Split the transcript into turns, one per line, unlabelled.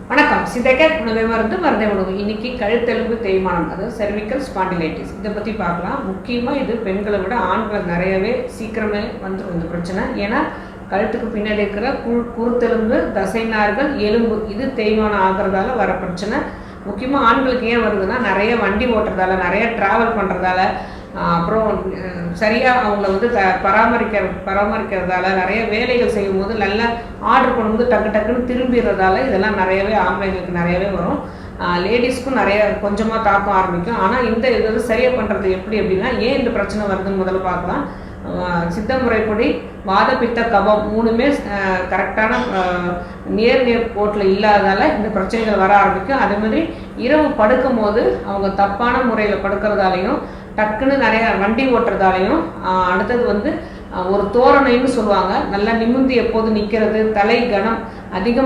வணக்கம். சிதைக்க உணவை மருந்தே உணவு. இன்னைக்கு கழுத்தெலும்பு தேய்மானம், அதாவது செர்விக்கல் ஸ்பாண்டிலைட்டிஸ், இதை பற்றி பார்க்கலாம். முக்கியமாக இது பெண்களை விட ஆண்கள் நிறையவே சீக்கிரமே வந்துடும் இந்த பிரச்சனை. ஏன்னா கழுத்துக்கு பின்னாடி இருக்கிற குருத்தெலும்பு, தசைநார்கள், எலும்பு இது தேய்மானம் ஆகிறதால வர பிரச்சனை. முக்கியமாக ஆண்களுக்கு ஏன் வருதுன்னா, நிறைய வண்டி ஓட்டுறதால, நிறைய ட்ராவல் பண்ணுறதால, அப்புறம் சரியாக அவங்கள பராமரிக்கிறதால, நிறைய வேலைகள் செய்யும் போது நல்ல ஆர்டர் பண்ணும்போது டக்குன்னு திரும்பிடுறதால இதெல்லாம் நிறையவே ஆம்பளைங்களுக்கு நிறையவே வரும். லேடிஸ்க்கும் நிறைய கொஞ்சமாக தாக்கம் ஆரம்பிக்கும். ஆனால் இந்த இது சரியாக பண்ணுறது எப்படி அப்படின்னா, ஏன் இந்த பிரச்சனை வருதுன்னு முதல்ல பார்க்கலாம். சித்த முறைப்படி வாத பித்த கபம் மூணுமே கரெக்டான நேர் கோட்டில் இல்லாததால் இந்த பிரச்சனைகள் வர ஆரம்பிக்கும். அதே மாதிரி இரவு படுக்கும் போது அவங்க தப்பான முறையில் படுக்கிறதாலையும், டக்குன்னு நிறைய வண்டி ஓட்டுறதாலையும், அடுத்தது ஒரு தோரணைன்னு சொல்லுவாங்க, நல்லா நிமிர்ந்து எப்போது நிற்கிறது, தலை கனம் அதிகம்